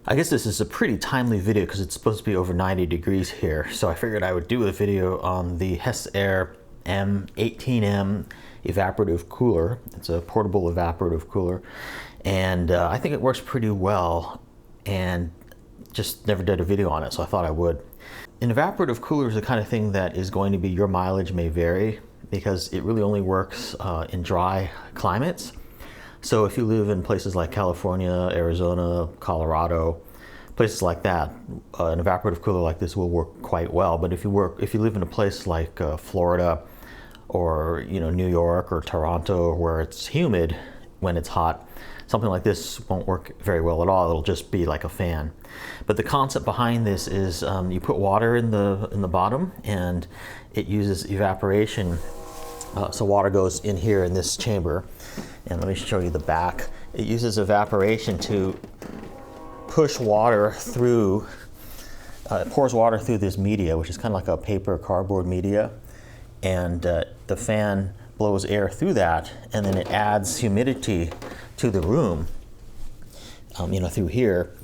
I guess this is a pretty timely video because it's supposed to be over 90 degrees here. So I figured I would do a video on the Hessaire M18M evaporative cooler. It's a portable evaporative cooler. And I think it works pretty well, and just never did a video on it, so I thought I would. An evaporative cooler is the kind of thing that is going to be, your mileage may vary because it really only works in dry climates. So if you live in places like California, Arizona, Colorado, places like that, an evaporative cooler like this will work quite well. But if you live in a place like Florida or New York or Toronto, where it's humid when it's hot, something like this won't work very well at all. It'll just be like a fan. But the concept behind this is you put water in the bottom, and it uses evaporation. So water goes in here in this chamber, and let me show you the back. It uses evaporation to push water through, it pours water through this media, which is kind of like a paper cardboard media, and the fan blows air through that, and then it adds humidity to the room, through here.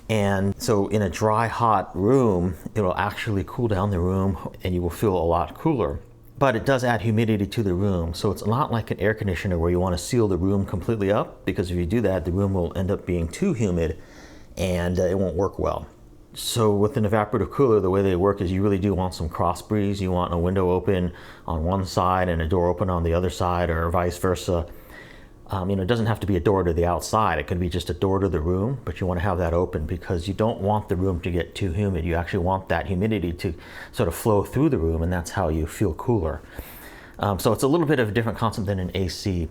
And so in a dry, hot room, it'll actually cool down the room and you will feel a lot cooler. But it does add humidity to the room, so it's not like an air conditioner where you want to seal the room completely up, because if you do that, the room will end up being too humid and it won't work well. So with an evaporative cooler, the way they work is you really do want some cross breeze. You want a window open on one side and a door open on the other side, or vice versa. It doesn't have to be a door to the outside. It could be just a door to the room, but you want to have that open because you don't want the room to get too humid. You actually want that humidity to sort of flow through the room, and that's how you feel cooler. So it's a little bit of a different concept than an AC.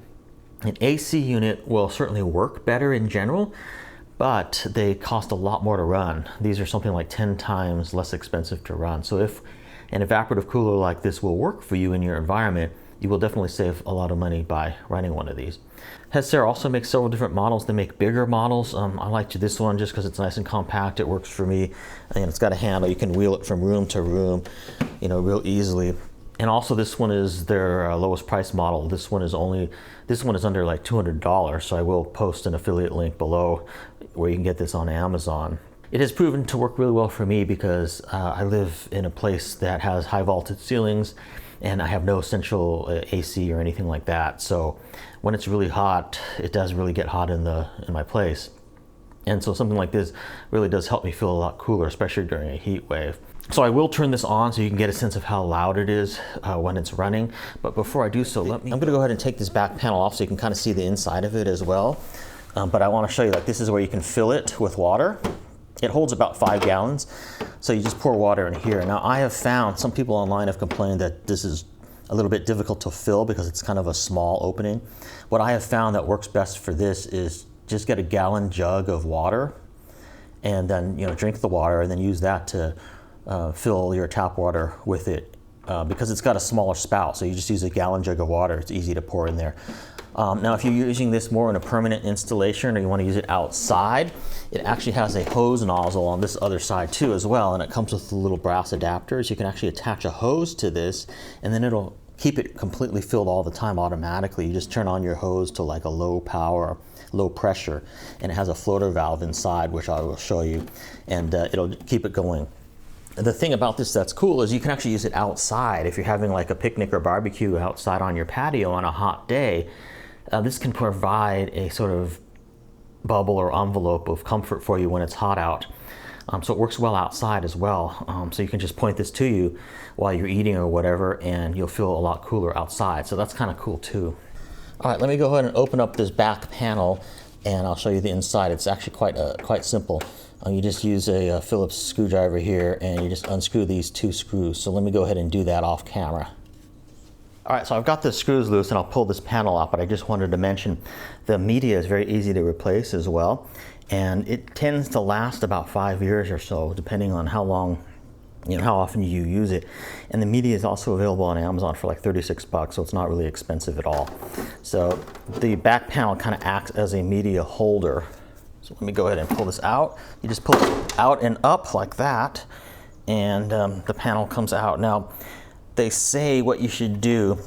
An AC unit will certainly work better in general, but they cost a lot more to run. These are something like 10 times less expensive to run. So if an evaporative cooler like this will work for you in your environment, you will definitely save a lot of money by running one of these. Hessaire also makes several different models. They make bigger models. I liked this one just because it's nice and compact. It works for me, and it's got a handle. You can wheel it from room to room, real easily. And also, this one is their lowest price model. This one is under like $200. So I will post an affiliate link below where you can get this on Amazon. It has proven to work really well for me because I live in a place that has high voltage ceilings, and I have no central AC or anything like that. So when it's really hot, it does really get hot in my place. And so something like this really does help me feel a lot cooler, especially during a heat wave. So I will turn this on so you can get a sense of how loud it is when it's running. But before I do so, I'm gonna go ahead and take this back panel off so you can kind of see the inside of it as well. But I wanna show you, like, this is where you can fill it with water. It holds about 5 gallons. So you just pour water in here. Now I have found, some people online have complained that this is a little bit difficult to fill because it's kind of a small opening. What I have found that works best for this is just get a gallon jug of water, and then drink the water, and then use that to fill your tap water with it, because it's got a smaller spout. So you just use a gallon jug of water. It's easy to pour in there. Now if you're using this more in a permanent installation, or you want to use it outside, it actually has a hose nozzle on this other side too as well, and it comes with little brass adapters. You can actually attach a hose to this, and then it'll keep it completely filled all the time automatically. You just turn on your hose to like a low power, low pressure, and it has a floater valve inside, which I will show you, and it'll keep it going. The thing about this that's cool is you can actually use it outside. If you're having like a picnic or barbecue outside on your patio on a hot day, this can provide a sort of bubble or envelope of comfort for you when it's hot out. So it works well outside as well. So you can just point this to you while you're eating or whatever, and you'll feel a lot cooler outside. So that's kind of cool too. All right, let me go ahead and open up this back panel, and I'll show you the inside. It's actually quite simple. You just use a Phillips screwdriver here, and you just unscrew these 2 screws. So let me go ahead and do that off camera. All right, so I've got the screws loose, and I'll pull this panel out, but I just wanted to mention the media is very easy to replace as well. And it tends to last about 5 years or so, depending on how long, how often you use it. And the media is also available on Amazon for like 36 bucks, so it's not really expensive at all. So the back panel kind of acts as a media holder. So let me go ahead and pull this out. You just pull it out and up like that, and the panel comes out. Now, they say what you should do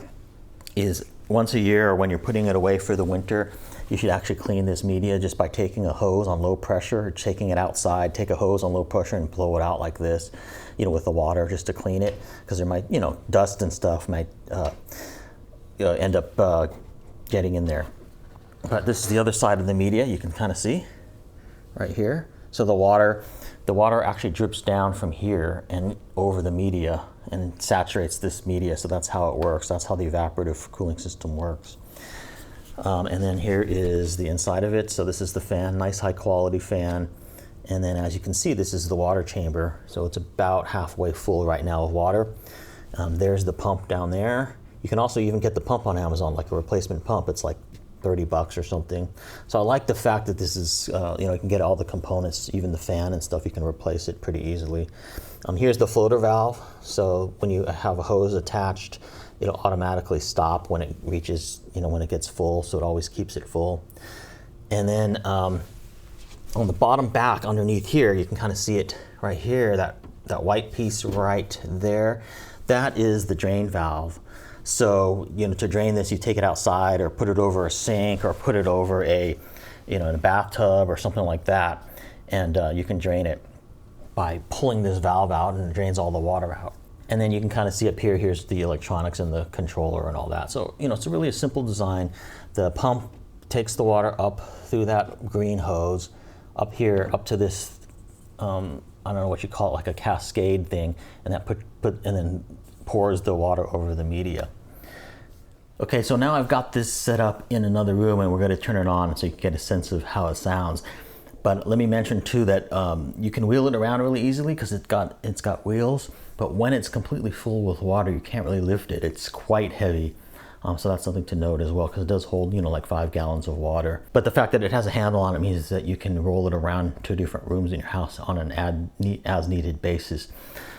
is once a year, or when you're putting it away for the winter, you should actually clean this media just by taking a hose on low pressure, taking it outside, take a hose on low pressure and blow it out like this, with the water just to clean it, because there might, dust and stuff might end up getting in there. But this is the other side of the media. You can kind of see right here. So the water actually drips down from here and over the media and saturates this media. So that's how it works. That's how the evaporative cooling system works. And then here is the inside of it. So this is the fan, nice high quality fan. And then as you can see, this is the water chamber. So it's about halfway full right now of water. There's the pump down there. You can also even get the pump on Amazon, like a replacement pump. It's like $30 or something. So I like the fact that this is, you can get all the components, even the fan and stuff, you can replace it pretty easily. Here's the floater valve. So when you have a hose attached, it'll automatically stop when it reaches, when it gets full. So it always keeps it full. And then on the bottom back underneath here, you can kind of see it right here, that white piece right there. That is the drain valve. So, to drain this, you take it outside or put it over a sink or put it over in a bathtub or something like that. And you can drain it by pulling this valve out, and it drains all the water out. And then you can kind of see up here, here's the electronics and the controller and all that. So, it's really a simple design. The pump takes the water up through that green hose, up here, up to this, I don't know what you call it, like a cascade thing, and that and then pours the water over the media. Okay, so now I've got this set up in another room, and we're going to turn it on so you can get a sense of how it sounds. But let me mention too that you can wheel it around really easily because it's got wheels. But when it's completely full with water, you can't really lift it. It's quite heavy. So that's something to note as well, because it does hold, like 5 gallons of water. But the fact that it has a handle on it means that you can roll it around to different rooms in your house on an as needed basis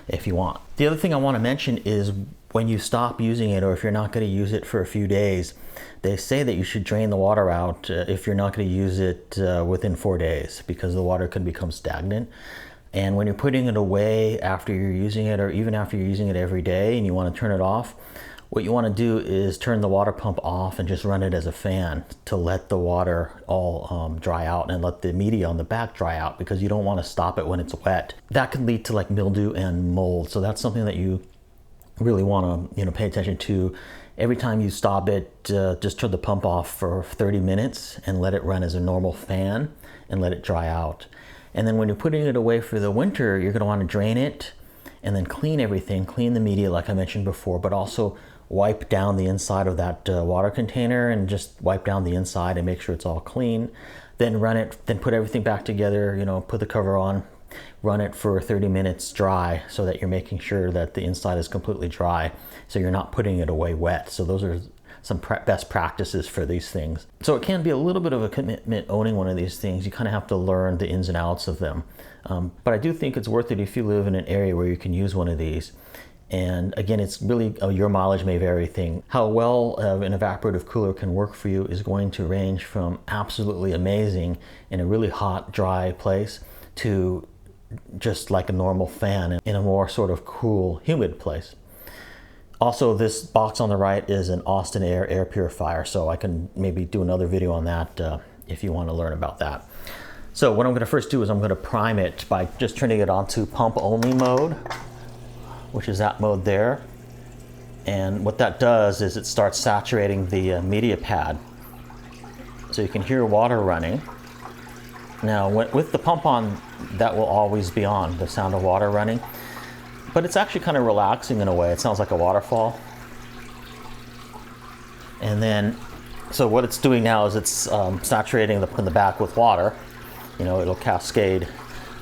if you want. The other thing I want to mention is when you stop using it, or if you're not going to use it for a few days, they say that you should drain the water out if you're not going to use it within 4 days, because the water could become stagnant. And when you're putting it away after you're using it, or even after you're using it every day and you want to turn it off, what you want to do is turn the water pump off and just run it as a fan to let the water all dry out, and let the media on the back dry out, because you don't want to stop it when it's wet. That can lead to like mildew and mold. So that's something that you really want to pay attention to. Every time you stop it, just turn the pump off for 30 minutes and let it run as a normal fan and let it dry out. And then when you're putting it away for the winter, you're going to want to drain it and then clean everything, clean the media like I mentioned before, but also wipe down the inside of that water container, and just wipe down the inside and make sure it's all clean. Then run it, then put everything back together, put the cover on, run it for 30 minutes dry, so that you're making sure that the inside is completely dry, so you're not putting it away wet. So those are some best practices for these things. So it can be a little bit of a commitment owning one of these things. You kind of have to learn the ins and outs of them. But I do think it's worth it if you live in an area where you can use one of these. And again, it's really your mileage may vary thing. How well an evaporative cooler can work for you is going to range from absolutely amazing in a really hot, dry place to just like a normal fan in a more sort of cool, humid place. Also, this box on the right is an Austin air purifier, so I can maybe do another video on that if you want to learn about that. So what I'm going to first do is I'm going to prime it by just turning it on to pump only mode, which is that mode there. And what that does is it starts saturating the media pad. So you can hear water running. Now with the pump on, that will always be on, the sound of water running. But it's actually kind of relaxing in a way. It sounds like a waterfall. And then, so what it's doing now is it's saturating the back with water. It'll cascade.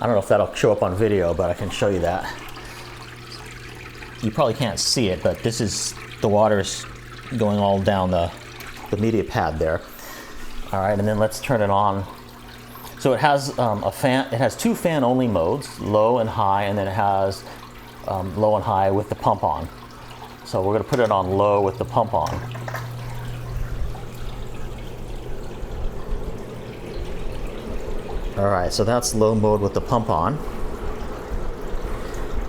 I don't know if that'll show up on video, but I can show you that. You probably can't see it, but this is the water's going all down the media pad there. All right, and then let's turn it on. So it has a fan. It has 2 fan only modes, low and high, and then it has low and high with the pump on. So we're going to put it on low with the pump on. All right, so that's low mode with the pump on.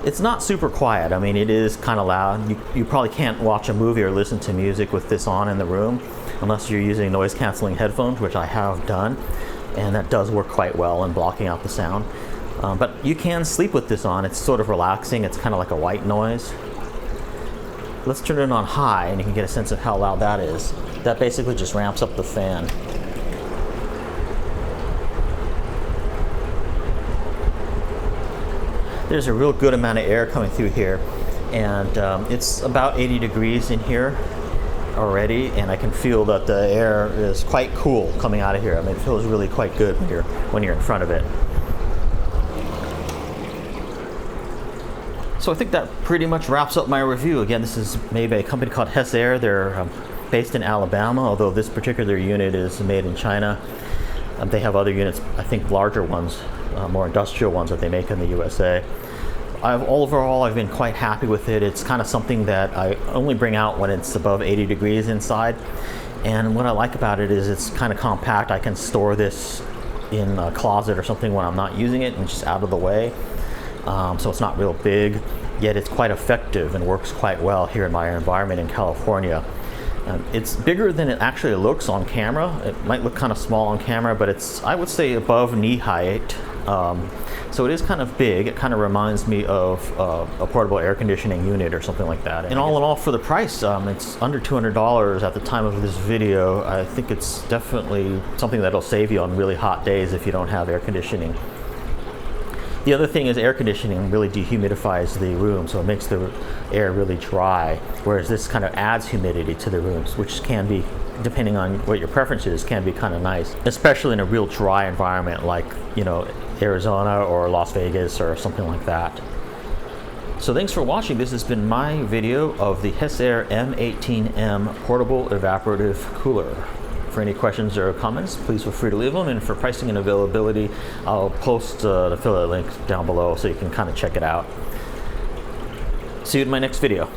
It's not super quiet. I mean, it is kind of loud. You probably can't watch a movie or listen to music with this on in the room unless you're using noise canceling headphones, which I have done, and that does work quite well in blocking out the sound. But you can sleep with this on. It's sort of relaxing. It's kind of like a white noise. Let's turn it on high and you can get a sense of how loud that is. That basically just ramps up the fan. There's a real good amount of air coming through here, and it's about 80 degrees in here already, and I can feel that the air is quite cool coming out of here. I mean, it feels really quite good when you're in front of it. So I think that pretty much wraps up my review. Again, this is made by a company called Hessaire. They're based in Alabama, although this particular unit is made in China. They have other units, I think larger ones, more industrial ones that they make in the USA. Overall, I've been quite happy with it. It's kind of something that I only bring out when it's above 80 degrees inside. And what I like about it is it's kind of compact. I can store this in a closet or something when I'm not using it and just out of the way. So it's not real big, yet it's quite effective and works quite well here in my environment in California. It's bigger than it actually looks on camera. It might look kind of small on camera, but it's, I would say, above knee height. So it is kind of big. It kind of reminds me of a portable air conditioning unit or something like that. And all in all, for the price, it's under $200 at the time of this video. I think it's definitely something that'll save you on really hot days if you don't have air conditioning. The other thing is air conditioning really dehumidifies the room, so it makes the air really dry, whereas this kind of adds humidity to the rooms, which can be, depending on what your preference is, can be kind of nice, especially in a real dry environment like, you know, Arizona or Las Vegas or something like that. So thanks for watching. This has been my video of the Hessaire M18M portable evaporative cooler. For any questions or comments, please feel free to leave them. And for pricing and availability, I'll post the affiliate link down below so you can kind of check it out. See you in my next video.